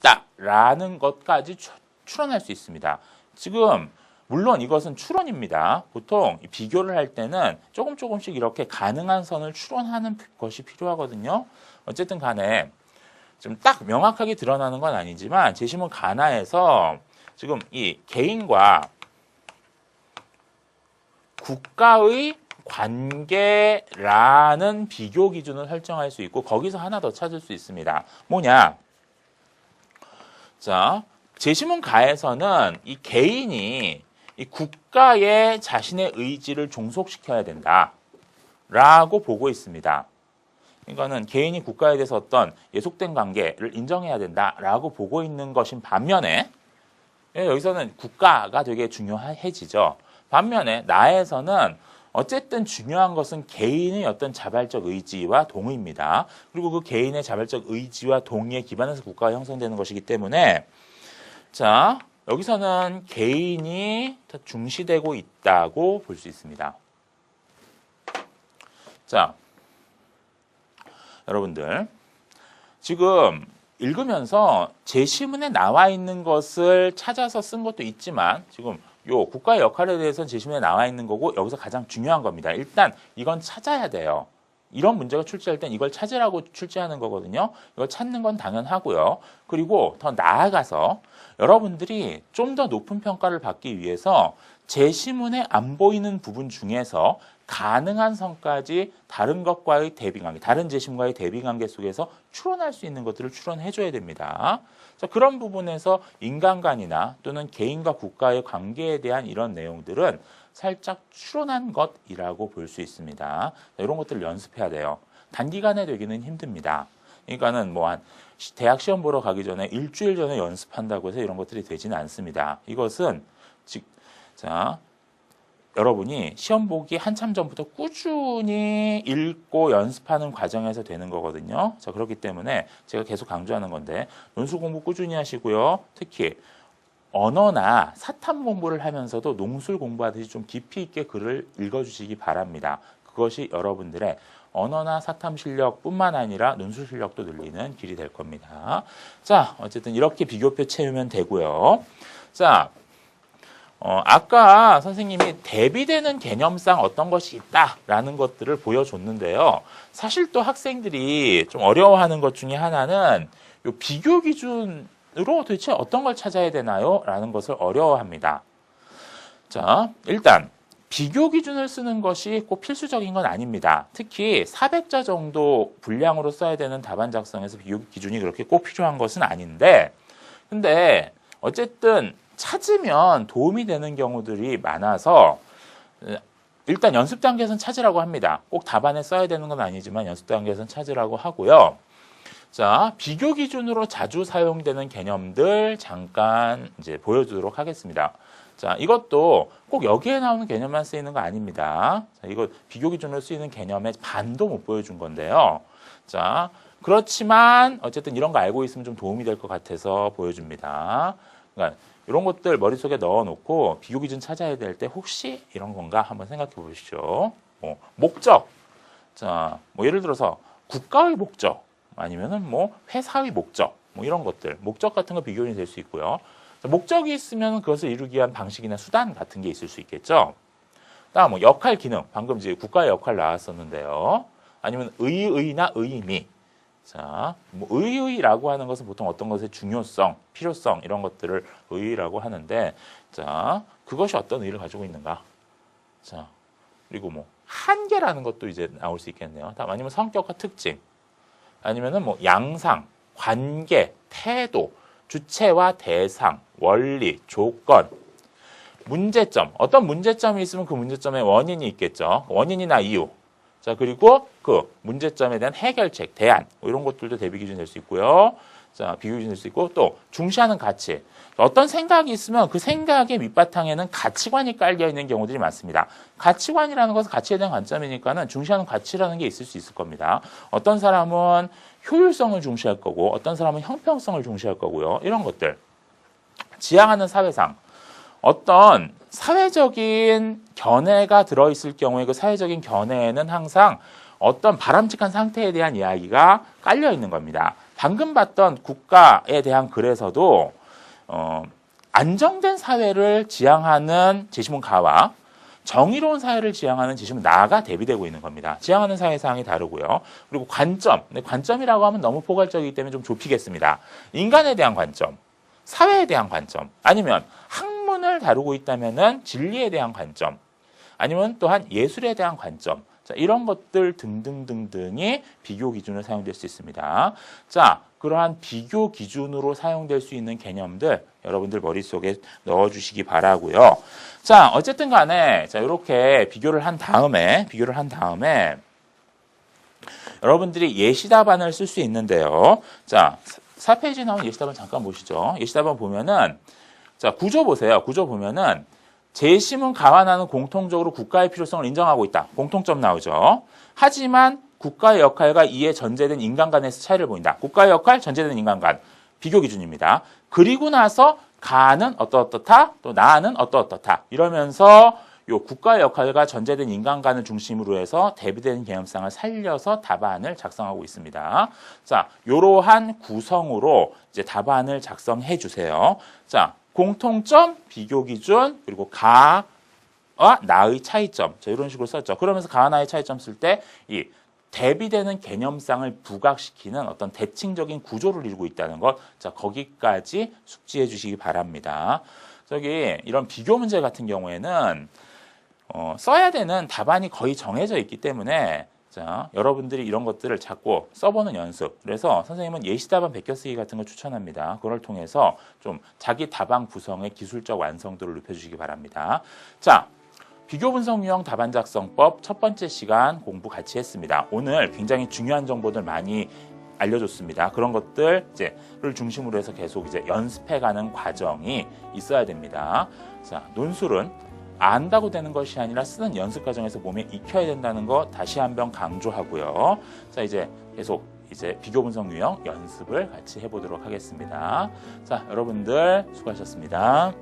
있다라는 것까지 추론할 수 있습니다. 지금 물론 이것은 추론입니다. 보통 비교를 할 때는 조금씩 이렇게 가능한 선을 추론하는 것이 필요하거든요. 어쨌든 간에 좀 딱 명확하게 드러나는 건 아니지만 제시문 가나에서 지금 이 개인과 국가의 관계라는 비교 기준을 설정할 수 있고 거기서 하나 더 찾을 수 있습니다. 뭐냐? 자, 제시문 가에서는 이 개인이 이 국가에 자신의 의지를 종속시켜야 된다라고 보고 있습니다. 이거는 개인이 국가에 대해서 어떤 예속된 관계를 인정해야 된다라고 보고 있는 것인 반면에 여기서는 국가가 되게 중요해지죠. 반면에 나에서는 어쨌든 중요한 것은 개인의 어떤 자발적 의지와 동의입니다. 그리고 그 개인의 자발적 의지와 동의에 기반해서 국가가 형성되는 것이기 때문에 자, 여기서는 개인이 더 중시되고 있다고 볼 수 있습니다. 자, 여러분들 지금 읽으면서 제시문에 나와 있는 것을 찾아서 쓴 것도 있지만 지금 요 국가의 역할에 대해서는 제시문에 나와 있는 거고 여기서 가장 중요한 겁니다. 일단 이건 찾아야 돼요. 이런 문제가 출제할 땐 이걸 찾으라고 출제하는 거거든요. 이걸 찾는 건 당연하고요. 그리고 더 나아가서 여러분들이 좀 더 높은 평가를 받기 위해서 제시문에 안 보이는 부분 중에서 가능한 선까지 다른 것과의 대비관계, 다른 제시문과의 대비관계 속에서 추론할 수 있는 것들을 추론해줘야 됩니다. 자, 그런 부분에서 인간관이나 또는 개인과 국가의 관계에 대한 이런 내용들은 살짝 추론한 것이라고 볼 수 있습니다. 자, 이런 것들을 연습해야 돼요. 단기간에 되기는 힘듭니다. 그러니까는 뭐 한 대학 시험 보러 가기 전에 일주일 전에 연습한다고 해서 이런 것들이 되지는 않습니다. 이것은 자, 여러분이 시험 보기 한참 전부터 꾸준히 읽고 연습하는 과정에서 되는 거거든요. 자, 그렇기 때문에 제가 계속 강조하는 건데 논술 공부 꾸준히 하시고요. 특히 언어나 사탐 공부를 하면서도 농술 공부하듯이 좀 깊이 있게 글을 읽어주시기 바랍니다. 그것이 여러분들의 언어나 사탐 실력뿐만 아니라 논술 실력도 늘리는 길이 될 겁니다. 자, 어쨌든 이렇게 비교표 채우면 되고요. 자, 아까 선생님이 대비되는 개념상 어떤 것이 있다라는 것들을 보여줬는데요. 사실 또 학생들이 좀 어려워하는 것 중에 하나는 요 비교 기준으로 도대체 어떤 걸 찾아야 되나요? 라는 것을 어려워합니다. 자, 일단 비교 기준을 쓰는 것이 꼭 필수적인 건 아닙니다. 특히 400자 정도 분량으로 써야 되는 답안 작성에서 비교 기준이 그렇게 꼭 필요한 것은 아닌데 근데 어쨌든 찾으면 도움이 되는 경우들이 많아서 일단 연습 단계에서는 찾으라고 합니다. 꼭 답안에 써야 되는 건 아니지만 연습 단계에서는 찾으라고 하고요. 자, 비교 기준으로 자주 사용되는 개념들 잠깐 이제 보여주도록 하겠습니다. 자, 이것도 꼭 여기에 나오는 개념만 쓰이는 거 아닙니다. 자, 이거 비교 기준으로 쓰이는 개념의 반도 못 보여준 건데요. 자, 그렇지만 어쨌든 이런 거 알고 있으면 좀 도움이 될 것 같아서 보여줍니다. 그러니까 이런 것들 머릿속에 넣어놓고 비교 기준 찾아야 될 때 혹시 이런 건가 한번 생각해 보시죠. 목적. 자, 뭐 예를 들어서 국가의 목적 아니면은 뭐 회사의 목적 뭐 이런 것들 목적 같은 거 비교이 될 수 있고요. 자, 목적이 있으면 그것을 이루기 위한 방식이나 수단 같은 게 있을 수 있겠죠. 다음 뭐 역할 기능 방금 이제 국가의 역할 나왔었는데요. 아니면 의의나 의미. 자, 뭐 의의라고 하는 것은 보통 어떤 것의 중요성, 필요성 이런 것들을 의의라고 하는데, 자, 그것이 어떤 의의를 가지고 있는가? 자, 그리고 뭐 한계라는 것도 이제 나올 수 있겠네요. 다음 아니면 성격과 특징, 아니면은 뭐 양상, 관계, 태도, 주체와 대상, 원리, 조건, 문제점. 어떤 문제점이 있으면 그 문제점에 원인이 있겠죠. 원인이나 이유. 자, 그리고 그 문제점에 대한 해결책, 대안, 뭐 이런 것들도 대비 기준이 될 수 있고요. 자, 비교 기준이 될 수 있고, 또 중시하는 가치. 어떤 생각이 있으면 그 생각의 밑바탕에는 가치관이 깔려 있는 경우들이 많습니다. 가치관이라는 것은 가치에 대한 관점이니까는 중시하는 가치라는 게 있을 수 있을 겁니다. 어떤 사람은 효율성을 중시할 거고, 어떤 사람은 형평성을 중시할 거고요. 이런 것들. 지향하는 사회상. 어떤 사회적인 견해가 들어있을 경우에 그 사회적인 견해에는 항상 어떤 바람직한 상태에 대한 이야기가 깔려 있는 겁니다. 방금 봤던 국가에 대한 글에서도 안정된 사회를 지향하는 제시문 가와 정의로운 사회를 지향하는 제시문 나가 대비되고 있는 겁니다. 지향하는 사회상이 다르고요. 그리고 관점, 관점이라고 하면 너무 포괄적이기 때문에 좀 좁히겠습니다. 인간에 대한 관점, 사회에 대한 관점, 아니면 학문을 다루고 있다면은 진리에 대한 관점, 아니면 또한 예술에 대한 관점, 자, 이런 것들 등등등등이 비교 기준으로 사용될 수 있습니다. 자, 그러한 비교 기준으로 사용될 수 있는 개념들 여러분들 머릿속에 넣어주시기 바라고요. 자, 어쨌든 간에 자, 이렇게 비교를 한 다음에 여러분들이 예시답안을 쓸 수 있는데요. 자, 4페이지에 나온 예시답안 잠깐 보시죠. 예시답안 보면은 자, 구조 보세요. 구조 보면은 제시문 가와나는 공통적으로 국가의 필요성을 인정하고 있다. 공통점 나오죠. 하지만 국가의 역할과 이에 전제된 인간 간에서 차이를 보인다. 국가의 역할, 전제된 인간 간. 비교 기준입니다. 그리고 나서 가는 어떠어떻다, 또 나는 어떠어떻다. 이러면서 요 국가의 역할과 전제된 인간 간을 중심으로 해서 대비되는 개념상을 살려서 답안을 작성하고 있습니다. 자, 요러한 구성으로 이제 답안을 작성해 주세요. 자, 공통점, 비교 기준, 그리고 가와 나의 차이점. 자, 이런 식으로 썼죠. 그러면서 가와 나의 차이점 쓸 때 이 대비되는 개념상을 부각시키는 어떤 대칭적인 구조를 이루고 있다는 것. 자, 거기까지 숙지해 주시기 바랍니다. 저기 이런 비교 문제 같은 경우에는 써야 되는 답안이 거의 정해져 있기 때문에 자, 여러분들이 이런 것들을 자꾸 써보는 연습. 그래서 선생님은 예시답안 베껴쓰기 같은 걸 추천합니다. 그걸 통해서 좀 자기 답안 구성의 기술적 완성도를 높여주시기 바랍니다. 자, 비교 분석 유형 답안 작성법 첫 번째 시간 공부 같이 했습니다. 오늘 굉장히 중요한 정보들 많이 알려줬습니다. 그런 것들을 중심으로 해서 계속 이제 연습해가는 과정이 있어야 됩니다. 자, 논술은 안다고 되는 것이 아니라 쓰는 연습 과정에서 몸에 익혀야 된다는 거 다시 한번 강조하고요. 자, 이제 계속 비교 분석 유형 연습을 같이 해보도록 하겠습니다. 자, 여러분들 수고하셨습니다.